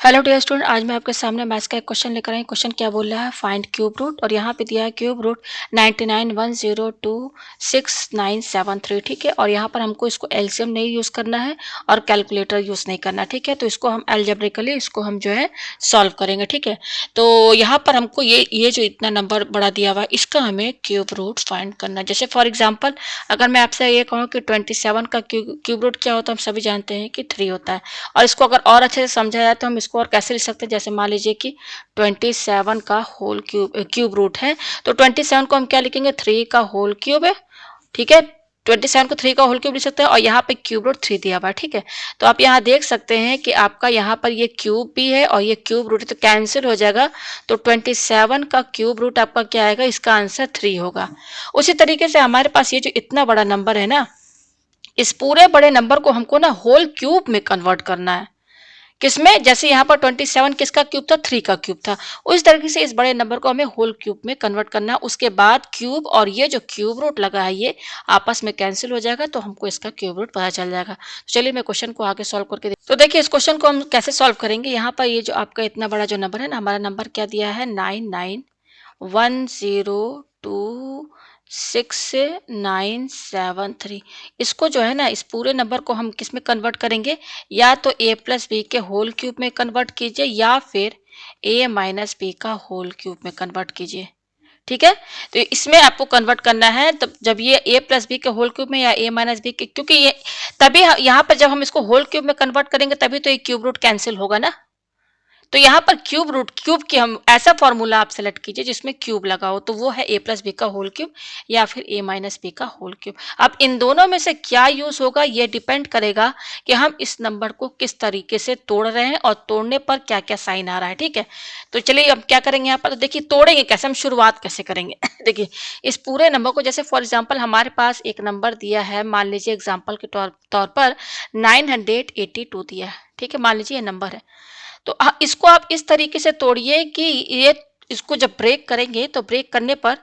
Hello dear student, आज मैं आपके सामने मैथ्स का एक क्वेश्चन लेकर आई। क्वेश्चन क्या बोल रहा है, फाइंड क्यूब रूट, और यहाँ पे दिया है क्यूब रूट 99,102,6,973। ठीक है, और यहाँ पर हमको इसको एलसीएम नहीं यूज करना है और कैलकुलेटर यूज नहीं करना। ठीक है, तो इसको हम एल्जेब्रिकली इसको हम जो है सॉल्व करेंगे। ठीक है, तो यहाँ पर हमको ये जो इतना नंबर बड़ा दिया हुआ है इसका हमें क्यूब रूट फाइंड करना है। जैसे फॉर एग्जाम्पल अगर मैं आपसे ये कहूँ कि 27 का क्यूब रूट क्या होता है, हम सभी जानते हैं कि 3 होता है। और इसको अगर और अच्छे से समझा जाए तो हम इसको और कैसे लिख सकते हैं, जैसे मान लीजिए कि 27 का होल क्यूब रूट है, तो 27 को हम क्या लिखेंगे, 3 का होल क्यूब है। ठीक है, 27 को 3 का होल क्यूब लिख सकते हैं, और यहाँ पे क्यूब रूट 3 दिया हुआ है। ठीक है, तो आप यहाँ देख सकते हैं कि आपका यहाँ पर ये क्यूब भी है और ये क्यूब रूट है, तो कैंसिल हो जाएगा। तो 27 का क्यूब रूट आपका क्या आएगा, इसका आंसर 3 होगा। उसी तरीके से हमारे पास ये जो इतना बड़ा नंबर है ना, इस पूरे बड़े नंबर को हमको ना होल क्यूब में कन्वर्ट करना है। किसमें, जैसे यहाँ पर 27 किसका क्यूब था, 3 का क्यूब था। उस तरीके से इस बड़े नंबर को हमें होल क्यूब में कन्वर्ट करना है। उसके बाद क्यूब और ये जो क्यूब रूट लगा है ये आपस में कैंसिल हो जाएगा, तो हमको इसका क्यूब रूट पता चल जाएगा। तो चलिए मैं क्वेश्चन को आगे सॉल्व करके तो देखिए इस क्वेश्चन को हम कैसे सॉल्व करेंगे। यहाँ पर ये जो आपका इतना बड़ा जो नंबर है ना, हमारा नंबर क्या दिया है, 99,102,6,973। इसको जो है ना, इस पूरे नंबर को हम किस में कन्वर्ट करेंगे, या तो a प्लस बी के होल क्यूब में कन्वर्ट कीजिए या फिर a माइनस बी का होल क्यूब में कन्वर्ट कीजिए। ठीक है, तो इसमें आपको कन्वर्ट करना है, तब जब ये a प्लस बी के होल क्यूब में या a माइनस बी के, क्योंकि ये तभी यहाँ पर जब हम इसको होल क्यूब में कन्वर्ट करेंगे तभी तो ये क्यूब रूट कैंसिल होगा ना। तो यहाँ पर क्यूब रूट क्यूब की हम ऐसा फॉर्मूला आप सेलेक्ट कीजिए जिसमें क्यूब लगा हो, तो वो है a प्लस बी का होल क्यूब या फिर a माइनस बी का होल क्यूब। अब इन दोनों में से क्या यूज होगा ये डिपेंड करेगा कि हम इस नंबर को किस तरीके से तोड़ रहे हैं और तोड़ने पर क्या क्या साइन आ रहा है। ठीक है, तो चलिए अब क्या करेंगे यहाँ पर, तो देखिए तोड़ेंगे कैसे, हम शुरुआत कैसे करेंगे देखिए इस पूरे नंबर को, जैसे फॉर एग्जाम्पल हमारे पास एक नंबर दिया है, मान लीजिए एग्जाम्पल के तौर पर 982 दिया है। ठीक है, मान लीजिए ये नंबर है, तो इसको आप इस तरीके से तोड़िए कि ये इसको जब ब्रेक करेंगे तो ब्रेक करने पर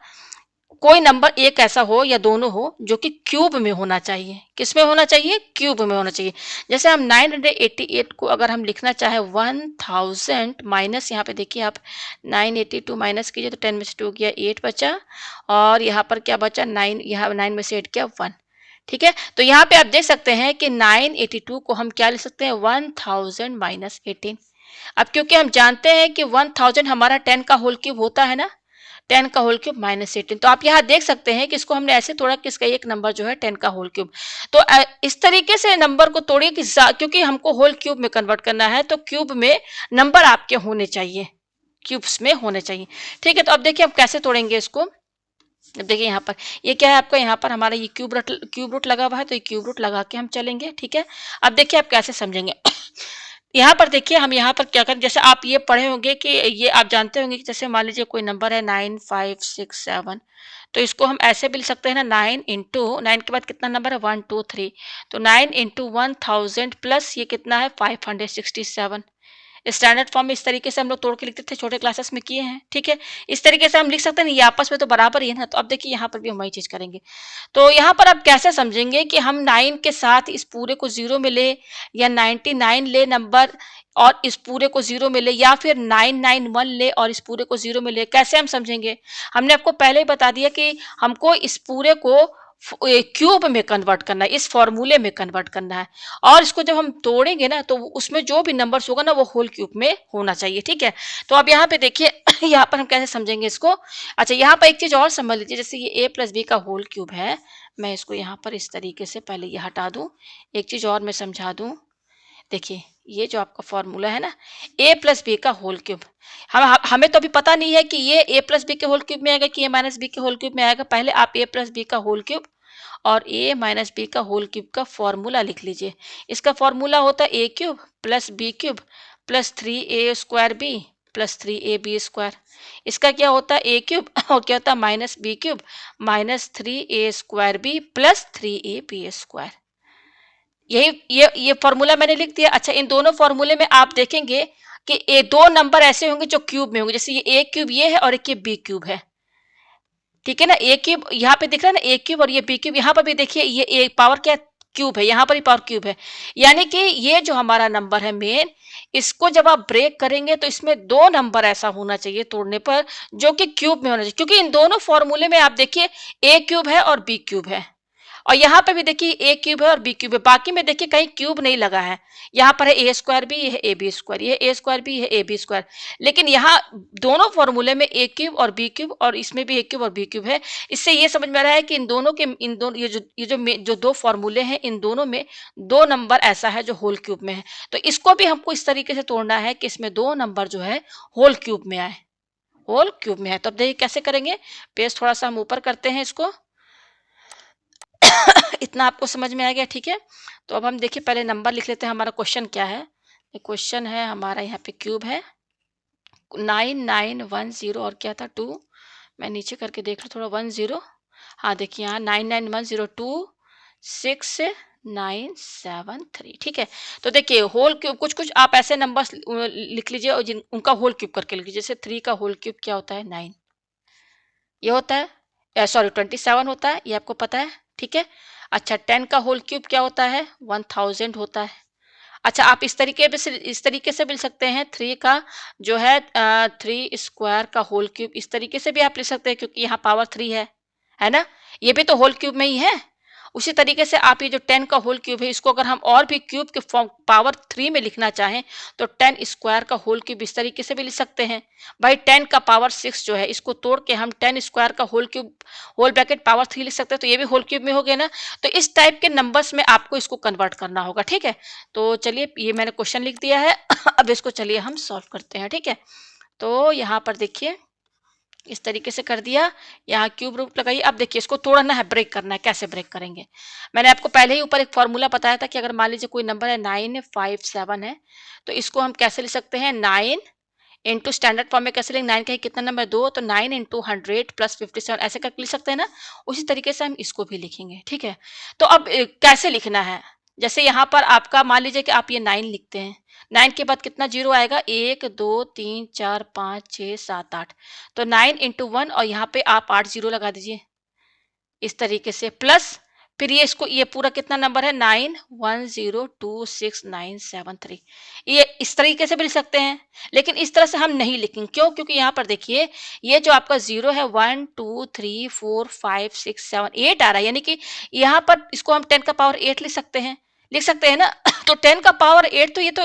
कोई नंबर एक ऐसा हो या दोनों हो जो कि क्यूब में होना चाहिए। किस में होना चाहिए, क्यूब में होना चाहिए। जैसे हम 988 को अगर हम लिखना चाहे 1000 माइनस, यहाँ पे देखिए आप 982 माइनस कीजिए तो 10 में से 2 गया 8 बचा, और यहाँ पर क्या बचा 9, यहाँ 9 में से 8 गया 1। ठीक है, तो यहाँ पे आप देख सकते हैं कि 982 को हम क्या लिख सकते हैं, 1000 माइनस 18। अब क्योंकि हम जानते हैं कि 1000 हमारा 10 का होल क्यूब होता है ना, 10 का होल क्यूब माइनस 18, तो आप यहाँ देख सकते हैं कि इसको हमने ऐसे तोड़ा कि इसका एक नंबर जो है 10 का होल क्यूब। तो इस तरीके से नंबर को तोड़िए कि क्योंकि हमको होल क्यूब में कन्वर्ट करना है, तो क्यूब में नंबर आपके होने चाहिए, क्यूब्स में होने चाहिए। ठीक है, तो अब देखिए हम कैसे तोड़ेंगे इसको। अब देखिए यहाँ पर ये क्या है आपका, यहाँ पर हमारा ये क्यूब रूट लगा हुआ है, तो ये क्यूब रूट लगा के हम चलेंगे। ठीक है, अब देखिए आप कैसे समझेंगे यहाँ पर देखिए हम यहाँ पर क्या करें, जैसे आप ये पढ़े होंगे कि ये आप जानते होंगे कि जैसे मान लीजिए कोई नंबर है 9567, तो इसको हम ऐसे भी लिख सकते हैं ना, 9 इंटू 9 के बाद कितना नंबर है 123, तो 9 इंटू 1000 प्लस ये कितना है 567। स्टैंडर्ड फॉर्म में इस तरीके से हम लोग तोड़ के लिखते थे, छोटे क्लासेस में किए हैं। ठीक है, इस तरीके से हम लिख सकते हैं, ये आपस में तो बराबर ही है ना। तो अब देखिए यहाँ पर भी हम वही चीज करेंगे। तो यहाँ पर आप कैसे समझेंगे कि हम 9 के साथ इस पूरे को जीरो में ले, या 99 ले नंबर और इस पूरे को जीरो में ले, या फिर 991 ले और इस पूरे को जीरो में ले, कैसे हम समझेंगे। हमने आपको पहले ही बता दिया कि हमको इस पूरे को क्यूब में कन्वर्ट करना है, इस फॉर्मूले में कन्वर्ट करना है, और इसको जब हम तोड़ेंगे ना तो उसमें जो भी नंबर्स होगा ना वो होल क्यूब में होना चाहिए। ठीक है, तो अब यहाँ पे देखिए यहाँ पर हम कैसे समझेंगे इसको। अच्छा, यहाँ पर एक चीज और समझ लीजिए, जैसे ये a प्लस बी का होल क्यूब है, मैं इसको यहाँ पर इस तरीके से पहले ये हटा दूं। एक चीज और मैं समझा दूं, देखिए ये जो आपका फॉर्मूला है ना, a प्लस बी का होल क्यूब, हमें तो अभी पता नहीं है कि ये a प्लस बी के होल क्यूब में आएगा कि a माइनस बी के होल क्यूब में आएगा। पहले आप a प्लस बी का होल क्यूब और a माइनस बी का होल क्यूब का फॉर्मूला लिख लीजिए। इसका फॉर्मूला होता है a cube plus B cube plus 3a square B plus 3ab square. इसका क्या होता है a क्यूब और क्या होता है minus B cube minus 3a square B plus 3ab square. यही ये फॉर्मूला मैंने लिख दिया। अच्छा, इन दोनों फॉर्मूले में आप देखेंगे कि ये दो नंबर ऐसे होंगे जो क्यूब में होंगे, जैसे ये a क्यूब ये है और एक ये b क्यूब है। ठीक है ना, ए क्यूब यहाँ पे दिख रहा है ना, ए क्यूब, और ये बी क्यूब यहाँ पर भी देखिए, ये ए पावर क्या क्यूब है, यहाँ पर भी पावर क्यूब है। यानी कि ये जो हमारा नंबर है मेन, इसको जब आप ब्रेक करेंगे तो इसमें दो नंबर ऐसा होना चाहिए तोड़ने पर जो कि क्यूब में होना चाहिए, क्योंकि इन दोनों फॉर्मूले में आप देखिए ए क्यूब है और बी क्यूब है, और यहाँ पे भी देखिए ए क्यूब है और बी क्यूब है, बाकी में देखिए कहीं क्यूब नहीं लगा है। यहाँ पर है ए स्क्वायर बी, ये है ए बी स्क्वायर, ये ए स्क्वायर बी, ये ए बी स्क्वायर, लेकिन यहाँ दोनों फॉर्मूले में ए क्यूब और बी क्यूब और इसमें भी ए क्यूब और बी क्यूब है। इससे ये समझ में आ रहा है कि इन दोनों के इन दोनों ये जो दो फॉर्मूले हैं इन दोनों में दो नंबर ऐसा है जो होल क्यूब में है। तो इसको भी हमको इस तरीके से तोड़ना है कि इसमें दो नंबर जो है होल क्यूब में आए, होल क्यूब में है। तो अब देखिए कैसे करेंगे, पेज थोड़ा सा हम ऊपर करते हैं इसको। इतना आपको समझ में आ गया, ठीक है। तो अब हम देखिए पहले नंबर लिख लेते हैं, हमारा क्वेश्चन क्या है। क्वेश्चन है हमारा, यहाँ पे क्यूब है 9910 और क्या था 2, मैं नीचे करके देख लूँ थोड़ा 10, हाँ देखिए यहाँ 991026 973, ठीक है। तो देखिए होल क्यूब कुछ कुछ आप ऐसे नंबर्स लिख लीजिए और जिन उनका होल क्यूब करके लिखिए। जैसे 3 का होल क्यूब क्या होता है 9, ये होता है, सॉरी 27 होता है, ये आपको पता है, ठीक है। अच्छा 10 का होल क्यूब क्या होता है 1000 होता है। अच्छा आप इस तरीके से मिल सकते हैं, 3 का जो है 3 स्क्वायर का होल क्यूब, इस तरीके से भी आप लिख सकते हैं क्योंकि यहाँ पावर 3 है ना, ये भी तो होल क्यूब में ही है। उसी तरीके से आप ये जो 10 का होल क्यूब है इसको अगर हम और भी क्यूब के फॉर्म पावर 3 में लिखना चाहें तो 10 स्क्वायर का होल क्यूब इस तरीके से भी लिख सकते हैं। भाई 10 का पावर 6 जो है इसको तोड़ के हम 10 स्क्वायर का whole cube whole bracket power 3 लिख सकते हैं, तो ये भी होल क्यूब में हो गया ना। तो इस टाइप के नंबर्स में आपको इसको कन्वर्ट करना होगा, ठीक है। तो चलिए ये मैंने क्वेश्चन लिख दिया है अब इसको चलिए हम सॉल्व करते हैं, ठीक है। तो यहाँ पर देखिए इस तरीके से कर दिया, यहाँ क्यूब रूट लगाइए। अब देखिए इसको तोड़ना है, ब्रेक करना है, कैसे ब्रेक करेंगे। मैंने आपको पहले ही ऊपर एक फॉर्मूला बताया था कि अगर मान लीजिए कोई नंबर है 957 है तो इसको हम कैसे लिख सकते हैं 9 इंटू स्टैंडर्ड फॉर्म में कैसे लिखेंगे, 9 का कितना नंबर 2, तो 9 इंटू 100 प्लस 57 ऐसे करके लिख सकते हैं ना। उसी तरीके से हम इसको भी लिखेंगे, ठीक है। तो अब कैसे लिखना है, जैसे यहाँ पर आपका मान लीजिए कि आप ये 9 लिखते हैं, 9 के बाद कितना जीरो आएगा 1 2 3 4 5 6 7 8, तो 9 इंटू 1 और यहाँ पे आप 8 जीरो लगा दीजिए इस तरीके से, प्लस फिर ये इसको ये पूरा कितना नंबर है 91026973, ये इस तरीके से भी लिख सकते हैं। लेकिन इस तरह से हम नहीं लिखेंगे, क्यों, क्योंकि यहाँ पर देखिए ये जो आपका जीरो है 1 2 3 4 5 6 7 8 आ रहा है, यानी कि यहाँ पर इसको हम 10 का पावर 8 लिख सकते हैं ना तो 10 का पावर 8 तो ये तो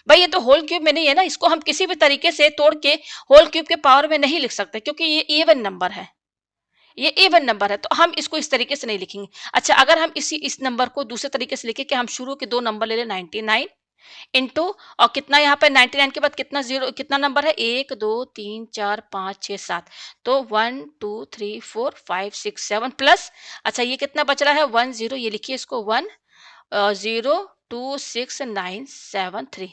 भाई ये तो होल क्यूब में नहीं है ना, इसको हम किसी भी तरीके से तोड़ के होल क्यूब के पावर में नहीं लिख सकते क्योंकि ये इवन नंबर है, ये इवन नंबर है, तो हम इसको इस तरीके से नहीं लिखेंगे। अच्छा अगर हम इस नंबर को दूसरे तरीके से लिखे कि हम शुरू के दो नंबर ले लें 99 इंटू और कितना यहाँ पे 99 के बाद कितना जीरो कितना नंबर है 1 2 3 4 5 6 7, तो 1 2 3 4 5 6 7 प्लस अच्छा ये कितना बच रहा है 1 0, ये लिखिए इसको 1 02697 3।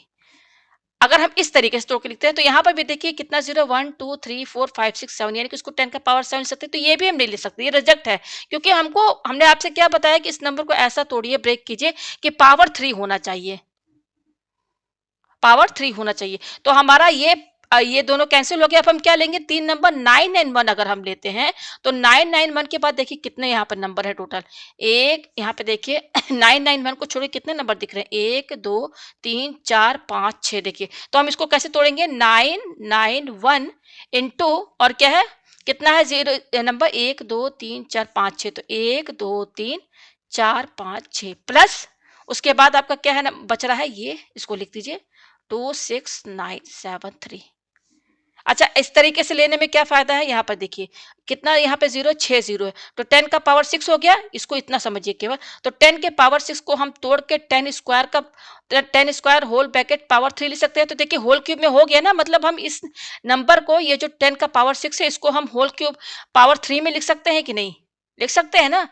अगर हम इस तरीके से तोड़ के लिखते हैं तो यहाँ पर भी देखिए कितना जीरो 1 2 3 4 5 6 7, यानी कि उसको 10 का पावर 7 लिख सकते हैं, तो ये भी हम नहीं लिख सकते, ये रिजेक्ट है। क्योंकि हमने आपसे क्या बताया कि इस नंबर को ऐसा तोड़िए ब्रेक कीजिए कि पावर 3 होना चाहिए, पावर 3 होना चाहिए। तो हमारा ये दोनों कैंसिल हो गया। अब हम क्या लेंगे, तीन नंबर 991 अगर हम लेते हैं तो 991 के बाद देखिए कितने यहाँ पर नंबर है टोटल, एक यहाँ पे देखिए 991 को छोड़िए कितने नंबर दिख रहे हैं 1 2 3 4 5 6, देखिए तो हम इसको कैसे तोड़ेंगे 991 इंटू और क्या है कितना है जीरो नंबर 1 2 3 4 5 6, तो 1 2 3 4 5 6 प्लस उसके बाद आपका क्या है ना बच रहा है, ये इसको लिख दीजिए 26973। अच्छा इस तरीके से लेने में क्या फायदा है, यहाँ पर देखिए कितना यहाँ पे जीरो 6 जीरो है, तो 10 का पावर 6 हो गया, इसको इतना समझिए केवल। तो 10 के पावर 6 को हम तोड़ के 10 स्क्वायर का 10 स्क्वायर होल ब्रैकेट पावर 3 लिख सकते हैं, तो देखिए होल क्यूब में हो गया ना, मतलब हम इस नंबर को ये जो 10 का पावर 6 है इसको हम होल क्यूब पावर 3 में लिख सकते हैं कि नहीं, लिख सकते हैं ना,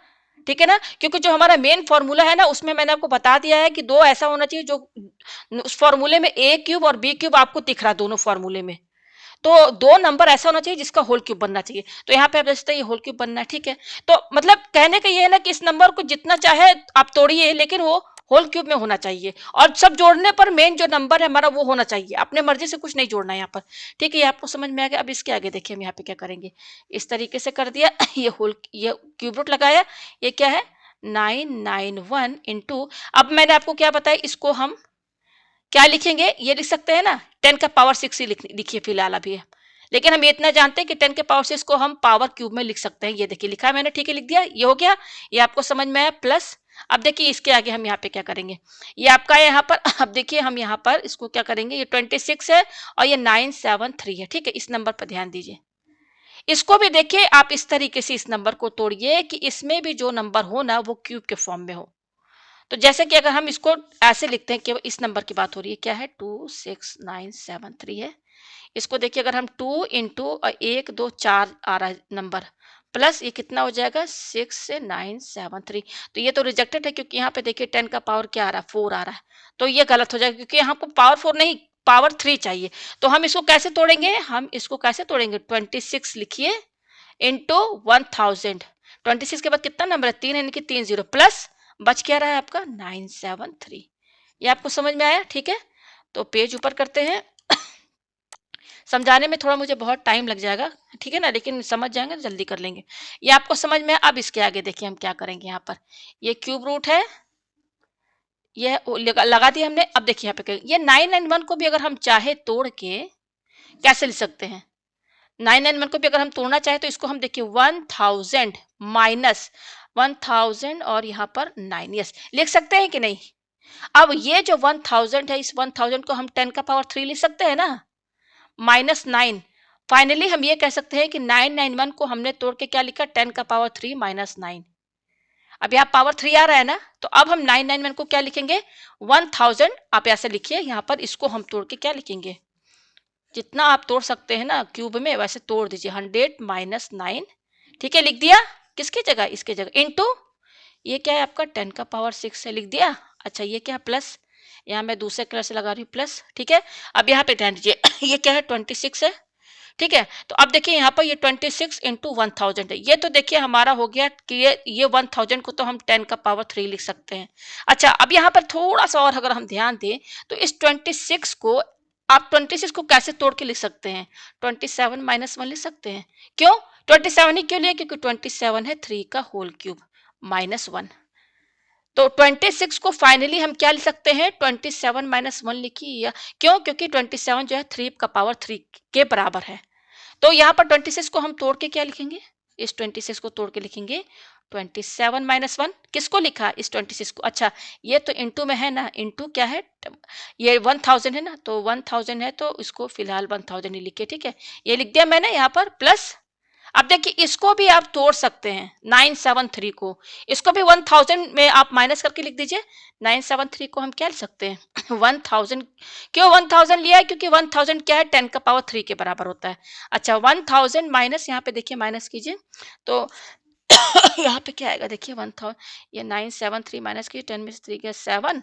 ठीक है ना। क्योंकि जो हमारा मेन फॉर्मूला है ना उसमें मैंने आपको बता दिया है कि दो ऐसा होना चाहिए जो उस फॉर्मूले में ए क्यूब और बी क्यूब आपको दिख रहा है दोनों फॉर्मूले में, तो दो नंबर ऐसा होना चाहिए जिसका होल क्यूब बनना चाहिए। तो यहाँ पे आप देखते हैं ये होल क्यूब बनना है, ठीक है। तो मतलब कहने का ये है ना कि इस नंबर को जितना चाहे आप तोड़िए लेकिन वो होल क्यूब में होना चाहिए, और सब जोड़ने पर मेन जो नंबर है हमारा वो होना चाहिए, अपने मर्जी से कुछ नहीं जोड़ना है यहाँ पर, ठीक है। ये आपको समझ में आ गया। अब इसके आगे देखिए हम यहाँ पे क्या करेंगे, इस तरीके से कर दिया ये क्यूब रूट लगाया, ये क्या है 991 इंटू, अब मैंने आपको क्या बताया इसको हम क्या लिखेंगे, ये लिख सकते हैं ना, 10 का पावर 6 ही लिखिए फिलहाल अभी। लेकिन हम ये इतना जानते हैं कि 10 के पावर 6 को हम पावर क्यूब में लिख सकते हैं। ये देखिए लिखा है मैंने, ठीक है, लिख दिया, ये हो गया, ये आपको समझ में आया। प्लस अब देखिए इसके आगे हम यहाँ पे क्या करेंगे, ये आपका है यहाँ पर अब देखिए हम यहाँ पर इसको क्या करेंगे, ये 26 है और ये 973 है, ठीक है, इस नंबर पर ध्यान दीजिए। इसको भी देखिए आप इस तरीके से इस नंबर को तोड़िए कि इसमें भी जो नंबर हो ना वो क्यूब के फॉर्म में हो। तो जैसे कि अगर हम इसको ऐसे लिखते हैं कि इस नंबर की बात हो रही है, क्या है, 26973 है। इसको देखिए अगर हम 2 इंटू 1 2 4 आ रहा है नंबर, प्लस ये कितना हो जाएगा 6973। तो ये तो रिजेक्टेड है क्योंकि यहाँ पे देखिए 10 का पावर क्या आ रहा है, 4 आ रहा है। तो ये गलत हो जाएगा क्योंकि यहाँ को पावर 4 नहीं, पावर 3 चाहिए। तो हम इसको कैसे तोड़ेंगे, हम इसको कैसे तोड़ेंगे, 26 लिखिए इंटू 1000। 26 के बाद कितना नंबर है, 3 यानी कि 3 जीरो, प्लस बच क्या रहा है आपका 973। ये आपको समझ में आया, ठीक है। तो पेज ऊपर करते हैं समझाने में थोड़ा मुझे बहुत टाइम लग जाएगा, ठीक है ना, लेकिन समझ जाएंगे तो जल्दी कर लेंगे। ये आपको समझ में। अब इसके आगे देखिए हम क्या करेंगे, यहाँ पर ये क्यूब रूट है, ये लगा दिया हमने। अब देखिए यहाँ पे ये 991 को भी अगर हम चाहे तोड़ के कैसे लिख सकते हैं, 991 को भी अगर हम तोड़ना चाहे तो इसको हम देखिए 1000 माइनस 1000 और यहाँ पर 9, यस लिख सकते हैं कि नहीं। अब ये जो 1000 है, इस 1000 को हम 10 का पावर 3 लिख सकते हैं ना, -9। फाइनली हम ये कह सकते हैं कि 991 को हमने तोड़ के क्या लिखा, 10 का पावर 3 -9। अब यहाँ पावर 3 आ रहा है ना, तो अब हम 991 को क्या लिखेंगे, 1000। आप ऐसे लिखिए, यहाँ पर इसको हम तोड़ के क्या लिखेंगे, जितना आप तोड़ सकते हैं ना क्यूब में वैसे तोड़ दीजिए, 100 माइनस 9, ठीक है, लिख दिया। किसकी जगह, इसके जगह, इनटू ये क्या है आपका 10 का पावर 6 है, लिख दिया। अच्छा ये क्या है, प्लस, यहाँ मैं दूसरे कलर से लगा रही हूँ प्लस, ठीक है। अब यहाँ पे ध्यान दीजिए ये क्या है, 26 है, ठीक है। तो अब देखिए यहाँ पर ये 26 इंटू 1000 है, ये तो देखिए हमारा हो गया कि ये 1000 को तो हम 10 का पावर 3 लिख सकते हैं। अच्छा अब यहाँ पर थोड़ा सा और अगर हम ध्यान दें तो इस 26 को आप 26 को कैसे तोड़ के लिख सकते हैं, 27 -1 लिख सकते हैं। क्यों 27 ही क्यों लिया, क्योंकि 27 है 3 का होल क्यूब -1। तो 26 को फाइनली हम क्या लिख सकते हैं, 27 -1 लिखिए, या क्यों, क्योंकि 27 जो है 3 का पावर 3 के बराबर है। तो यहाँ पर 26 को हम तोड़ के क्या लिखेंगे, इस 26 को तोड़ के लिखेंगे 27 -1, किसको लिखा, इस 26 को। अच्छा ये तो इंटू में है ना, इंटू क्या है, ये 1000 है ना, तो 1000 है तो इसको फिलहाल 1000 ही लिखे, ठीक है, ये लिख दिया मैंने यहाँ पर। प्लस अब देखिए इसको भी आप तोड़ सकते हैं 973 को, इसको भी 1000 में आप माइनस करके लिख दीजिए। 973 को हम क्या लिख सकते हैं 1000। क्यों 1000 लिया है, क्योंकि 1000 क्या है 10 का पावर 3 के बराबर होता है। अच्छा 1000 माइनस, यहाँ पे देखिए माइनस कीजिए तो यहाँ पे क्या आएगा, देखिए 1000, ये 973 माइनस कीजिए, 10 में से 3 गया 7,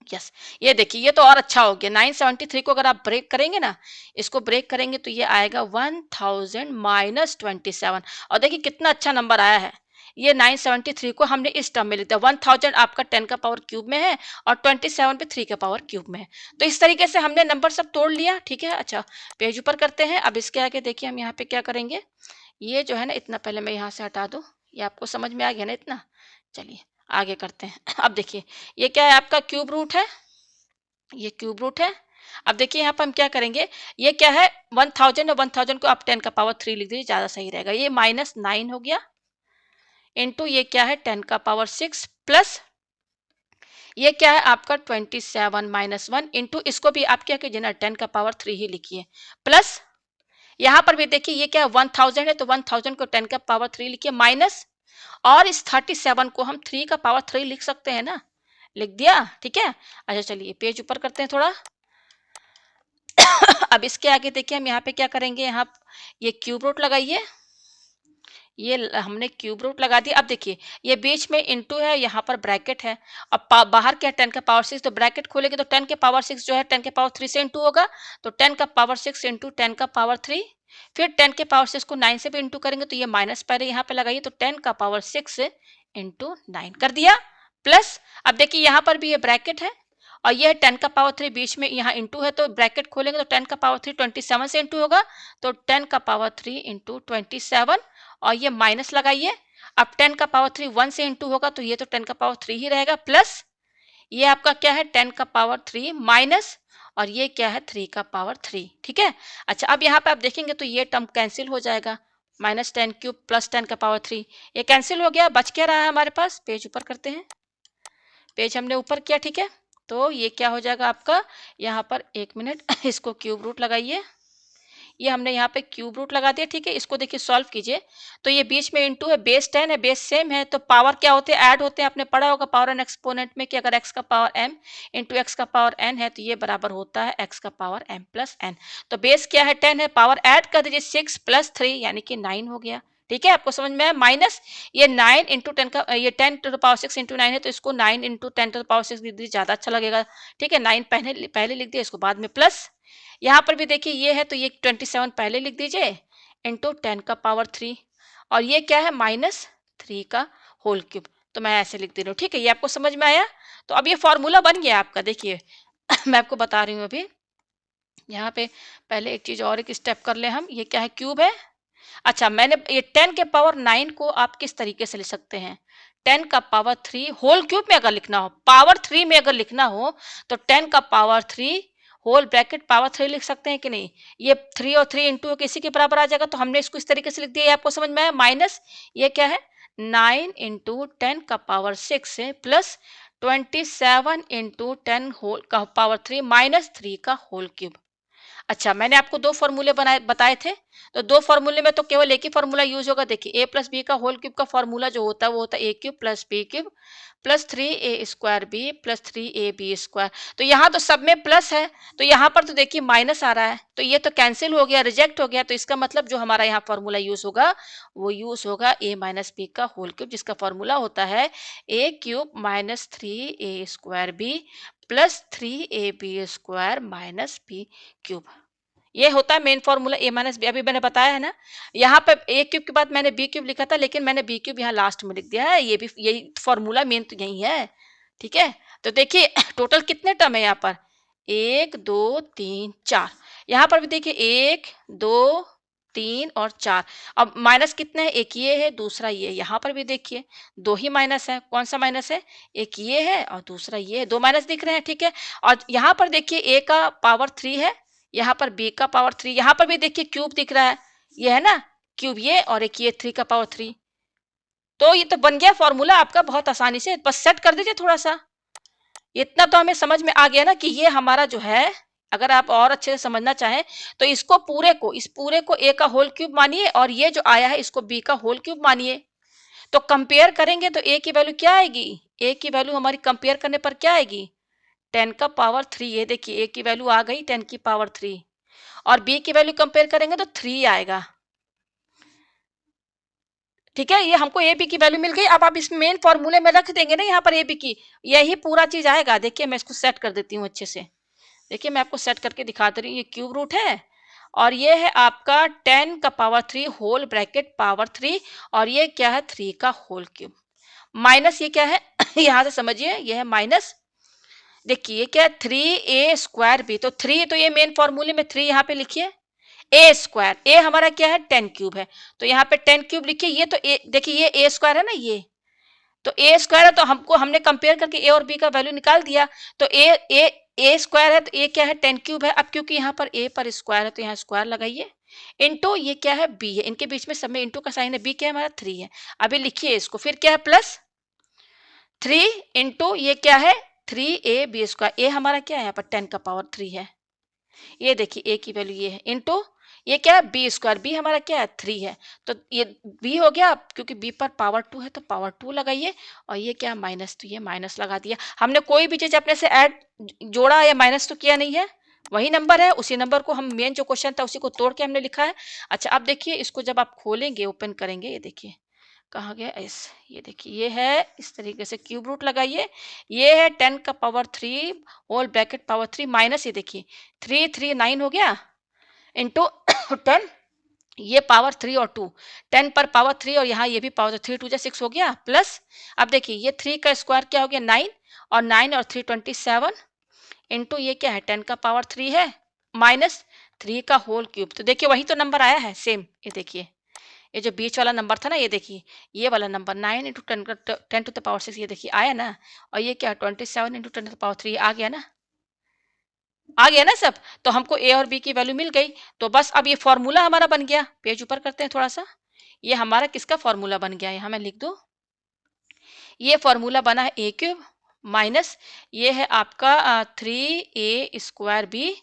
यस। ये देखिए ये तो और अच्छा हो गया, 973 को अगर आप ब्रेक करेंगे ना, इसको ब्रेक करेंगे तो ये आएगा 1000 माइनस 27, और देखिए कितना अच्छा नंबर आया है। ये 973 को हमने इस टर्म में लिख दिया, 1000 आपका 10 का पावर क्यूब में है और 27 पे 3 का पावर क्यूब में है। तो इस तरीके से हमने नंबर सब तोड़ लिया, ठीक है। अच्छा पेज ऊपर करते हैं। अब इसके आगे देखिए हम यहाँ पे क्या करेंगे, ये जो है ना, इतना पहले मैं यहाँ से हटा दूं, ये आपको समझ में आ गया ना इतना। चलिए आगे करते हैं अब देखिए ये क्या है, आपका क्यूब रूट है, ये क्यूब रूट है। अब देखिए यहाँ पर हम क्या करेंगे, ये क्या है 1000 और 1000 को आप 10 का पावर 3 लिख दीजिए, ज्यादा सही रहेगा। ये -9 हो गया इंटू ये क्या है 10 का पावर 6 प्लस ये क्या है आपका 27 -1 इंटू इसको भी आप क्या कीजिए ना 10 का पावर 3 ही लिखिए, प्लस यहाँ पर भी देखिए ये क्या है 1000 है तो 1000 को 10 का पावर 3 लिखिए, माइनस और इस 37 को हम 3 का पावर 3 लिख सकते हैं ना, लिख दिया, ठीक है। अच्छा चलिए पेज ऊपर करते हैं थोड़ा अब इसके आगे देखिए हम यहाँ पे क्या करेंगे, यहाँ ये क्यूब रूट लगाइए, ये हमने क्यूब रूट लगा दिया। अब देखिए ये बीच में इंटू है, यहाँ पर ब्रैकेट है। अब बाहर क्या है 10 का पावर 6, तो ब्रैकेट खोलेंगे तो 10 के पावर 6 जो है 10 के पावर 3 से इंटू होगा, तो 10 का पावर 6 इंटू 10 का पावर 3, फिर 10 के पावर 6 को 9 से भी इंटू करेंगे तो ये माइनस पहले यहाँ पे लगाइए, तो 10 का पावर 6 इंटू 9 कर दिया, प्लस अब देखिए यहाँ पर भी ये ब्रैकेट है और ये 10 का पावर 3 बीच में यहाँ इंटू है, तो ब्रैकेट खोलेंगे तो 10 का पावर 3 27 से इंटू होगा, तो 10 का पावर 3 इंटू 27 और ये माइनस लगाइए। अब 10 का पावर 3 1 से इंटू होगा तो ये तो 10 का पावर 3 ही रहेगा, प्लस ये आपका क्या है 10 का पावर 3 माइनस, और ये क्या है 3 का पावर 3, ठीक है। अच्छा अब यहाँ पे आप देखेंगे तो ये टर्म कैंसिल हो जाएगा, -10³ प्लस 10 का पावर 3, ये कैंसिल हो गया, बच क्या रहा है हमारे पास, पेज ऊपर करते हैं, पेज हमने ऊपर किया, ठीक है। तो ये क्या हो जाएगा आपका, यहाँ पर 1 मिनट इसको क्यूब रूट लगाइए, ये हमने यहाँ पे क्यूब रूट लगा दिया, ठीक है। इसको देखिए सॉल्व कीजिए, तो ये बीच में इंटू है, बेस 10 है, बेस सेम है, तो पावर क्या होते हैं, ऐड होते हैं। आपने पढ़ा होगा पावर एंड एक्सपोनेंट में कि अगर x का पावर m इंटू एक्स का पावर n है तो ये बराबर होता है x का पावर m प्लस n। तो बेस क्या है 10 है, पावर ऐड कर दीजिए 6 प्लस 3 यानी कि 9 हो गया, ठीक है। आपको समझ में आया, माइनस ये 9 इंटू 10 का, ये 10 टू द पावर 6 इंटू 9 है, तो इसको 9 इंटू 10 टू द पावर 6 लिख दीजिए, ज्यादा अच्छा लगेगा, ठीक है। 9 पहले पहले लिख दिया, इसको बाद में प्लस, यहाँ पर भी देखिए ये है तो ये 27 पहले लिख दीजिए इंटू 10 का पावर 3, और ये क्या है -3 का होल क्यूब, तो मैं ऐसे लिख दे रही हूँ, ठीक है। ये आपको समझ में आया, तो अब ये फॉर्मूला बन गया आपका, देखिए मैं आपको बता रही हूँ अभी, यहाँ पे पहले एक चीज और, एक स्टेप कर ले हम, ये क्या है क्यूब है। अच्छा मैंने ये 10 के पावर 9 को आप किस तरीके से लिख सकते हैं, 10 का पावर 3 होल क्यूब में अगर लिखना हो, पावर 3 में अगर लिखना हो तो 10 का पावर 3 होल ब्रैकेट पावर 3 लिख सकते हैं कि नहीं। ये 3 और 3 इंटू किसी के बराबर आ जाएगा, तो हमने इसको इस तरीके से लिख दिया, ये आपको समझ में आया। माइनस ये क्या है 9 इंटू 10 का पावर 6 है प्लस 27 इंटू 10 होल का पावर 3 माइनस 3 का होल क्यूब। अच्छा मैंने आपको दो फॉर्मूले बनाए बताए थे, तो दो फॉर्मूले में तो केवल एक ही फॉर्मूला यूज होगा। देखिए a प्लस बी का होल क्यूब का फॉर्मूला जो होता है वो होता है a cube plus B cube plus 3a² B plus 3ab²। तो यहाँ तो सब में प्लस है, तो यहाँ पर तो देखिए माइनस आ रहा है, तो ये तो कैंसिल हो गया, रिजेक्ट हो गया, तो इसका मतलब जो हमारा यहाँ फॉर्मूला यूज होगा वो यूज होगा a माइनस बी का होल क्यूब, जिसका फॉर्मूला होता है a cube minus 3a² B plus 3ab² minus B cube. ये होता है main formula a minus B, अभी मैंने बताया है ना। यहाँ पे a क्यूब के बाद मैंने b क्यूब लिखा था, लेकिन मैंने b क्यूब यहाँ लास्ट में लिख दिया है, ये भी यही फॉर्मूला मेन तो यही है, ठीक है। तो देखिए टोटल कितने टर्म है यहाँ पर, 1 2 3 4, यहाँ पर भी देखिए 1 2 3 और 4। अब माइनस कितने हैं, एक ये है दूसरा ये, यहाँ पर भी देखिए दो ही माइनस है, कौन सा माइनस है, एक ये है और दूसरा ये है, दो माइनस दिख रहे हैं, ठीक है। और यहाँ पर देखिए a का पावर 3 है, यहाँ पर b का पावर 3, यहाँ पर भी देखिए क्यूब दिख रहा है, ये है ना क्यूब, ये और एक ये 3 का पावर 3। तो ये तो बन गया फॉर्मूला आपका बहुत आसानी से, बस सेट कर दीजिए थोड़ा सा। इतना तो हमें समझ में आ गया ना कि ये हमारा जो है, अगर आप और अच्छे से समझना चाहें तो इसको पूरे को, इस पूरे को a का होल क्यूब मानिए, और ये जो आया है इसको b का होल क्यूब मानिए। तो कंपेयर करेंगे तो a की वैल्यू क्या आएगी, a की वैल्यू हमारी कंपेयर करने पर क्या आएगी, 10 का पावर 3, ये देखिए a की वैल्यू आ गई 10 की पावर 3, और b की वैल्यू कंपेयर करेंगे तो 3 आएगा, ठीक है। ये हमको ए बी की वैल्यू मिल गई। अब आप इस मेन फॉर्मूले में रख देंगे ना यहाँ पर ए बी की, यही पूरा चीज आएगा। देखिए मैं इसको सेट कर देती हूँ अच्छे से, देखिए मैं आपको सेट करके दिखा दे रही हूँ। ये क्यूब रूट है और ये है आपका 10 का पावर 3 होल ब्रैकेट पावर 3, और ये क्या है 3 का होल क्यूब माइनस ये क्या है यहाँ से समझिए, ये है माइनस, देखिए क्या है 3a² बी, तो 3 तो ये मेन फॉर्मूले में 3 यहाँ पे लिखिए, a², a हमारा क्या है 10 क्यूब है, तो यहाँ पे 10 क्यूब लिखिए। ये तो a, देखिए ये a² है ना, ये तो a² है, तो हमको हमने कंपेयर करके a और b का वैल्यू निकाल दिया। तो a² है तो a क्या है 10 क्यूब है। अब क्योंकि यहाँ पर a पर स्क्वायर है तो यहाँ स्क्वायर लगाइए, इंटू ये क्या है b है, इनके बीच में सब में इंटू का साइन है, b क्या है हमारा 3 है। अभी लिखिए इसको, फिर क्या है प्लस 3 इंटू ये क्या है 3ab², a हमारा क्या है यहाँ पर 10 का पावर 3 है, ये देखिए a की वैल्यू ये है, इंटू ये क्या है b², b हमारा क्या है 3 है, तो ये b हो गया, क्योंकि b पर पावर 2 है तो पावर 2 लगाइए, और ये क्या माइनस, तो ये माइनस लगा दिया। हमने कोई भी चीज अपने से ऐड जोड़ा या माइनस तो किया नहीं है, वही नंबर है, उसी नंबर को हम मेन जो क्वेश्चन था उसी को तोड़ के हमने लिखा है। अच्छा अब देखिए इसको जब आप खोलेंगे, ओपन करेंगे, ये देखिए कहाँ गया एस, ये देखिए ये है, इस तरीके से क्यूब रूट लगाइए, ये है 10 का power 3 whole bracket power 3 minus, ये देखिए 3 3 9 हो गया इंटू 10, ये पावर 3 और 2, 10 पर पावर 3 और यहाँ ये भी पावर 3 2 6 हो गया, प्लस अब देखिए ये 3 का स्क्वायर क्या हो गया 9, और 9 और 3 27 इंटू ये क्या है 10 का पावर 3 है माइनस 3 का होल क्यूब। तो देखिए वही तो नंबर आया है सेम, ये देखिए ये जो बीच वाला नंबर था ना, ये देखिए, ये वाला number 9 into 10 to the power 6, ये देखिए आया ना, और ये क्या 27 इंटू 10 टू द पावर 3 आ गया ना, आ गया ना सब। तो हमको ए और बी की वैल्यू मिल गई। तो बस अब ये फॉर्मूला हमारा बन गया। पेज ऊपर करते हैं थोड़ा सा। ये हमारा किसका फॉर्मूला बन गया, यहाँ मैं लिख दूं, ये फॉर्मूला बना है ए क्यूब माइनस ये है आपका 3a² बी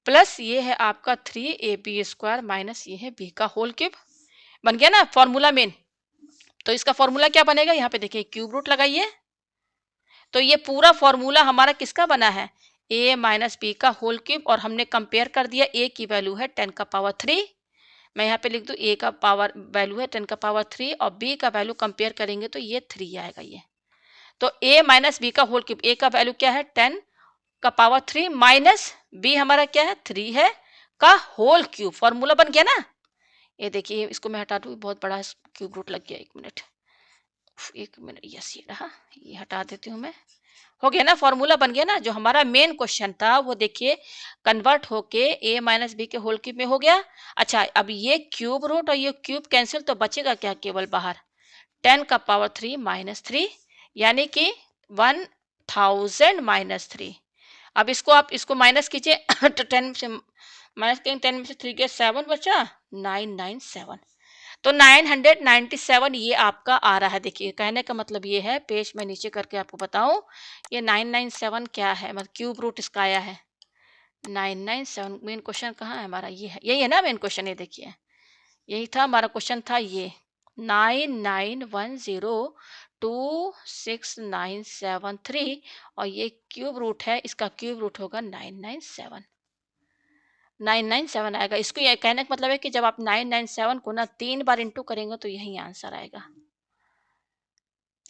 प्लस ये है आपका 3ab² माइनस ये है बी का होल क्यूब। बन गया ना फॉर्मूला मेन। तो इसका फॉर्मूला क्या बनेगा, यहाँ पे देखिए क्यूब रूट लगाइए। तो ये पूरा फॉर्मूला हमारा किसका बना है, a माइनस बी का होल क्यूब। और हमने कंपेयर कर दिया, a की वैल्यू है 10 का पावर 3। मैं यहाँ पे लिख दूं a का पावर वैल्यू है 10 का पावर 3 और b का वैल्यू कंपेयर करेंगे तो ये 3 आएगा ये। तो a माइनस बी का होल क्यूब, a का वैल्यू क्या है 10 का पावर 3 माइनस बी हमारा क्या है 3 है का होल क्यूब। फॉर्मूला बन गया ना। ये देखिए इसको मैं हटा दूं, बहुत बड़ा क्यूब रूट लग गया। एक मिनट, यस ये रहा, ये हटा देती हूँ मैं। हो गया ना, फॉर्मूला बन गया ना। जो हमारा मेन क्वेश्चन था वो देखिए कन्वर्ट होके a माइनस बी के होल क्यूब में हो गया। अच्छा, अब ये क्यूब रूट और ये क्यूब कैंसिल, तो बचेगा क्या केवल बाहर 10 का पावर 3 माइनस 3, यानी कि 1000 माइनस 3। अब इसको आप इसको माइनस कीजिए तो 10 से माइनस करेंगे, 10 में से 3 के 7 बचा, 997। तो 997 ये आपका आ रहा है। देखिए कहने का मतलब ये है, पेज में नीचे करके आपको बताऊं, ये 997 क्या है, मतलब क्यूब रूट इसका आया है 997। मेन क्वेश्चन कहाँ है हमारा, ये है, यही है ना मेन क्वेश्चन। ये देखिए यही था हमारा क्वेश्चन, था ये 99102697 और ये क्यूब रूट है, इसका क्यूब रूट होगा 997। 997 आएगा। इसको ये कहने का मतलब है कि जब आप 997 को ना 3 बार इंटू करेंगे तो यही आंसर आएगा।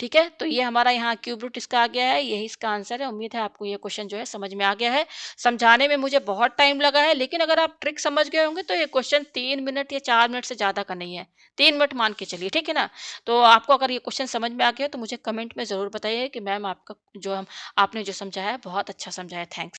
ठीक है, तो ये हमारा यहाँ क्यूब रूट इसका आ गया है, यही इसका आंसर है। उम्मीद है आपको ये क्वेश्चन जो है समझ में आ गया है। समझाने में मुझे बहुत टाइम लगा है, लेकिन अगर आप ट्रिक समझ गए होंगे तो ये क्वेश्चन 3 मिनट या 4 मिनट से ज्यादा का नहीं है। 3 मिनट मान के चलिए, ठीक है ना। तो आपको अगर ये क्वेश्चन समझ में आ गया तो मुझे कमेंट में जरूर बताइए कि मैम आपका जो हम आपने जो समझाया है बहुत अच्छा समझाया। थैंक्स।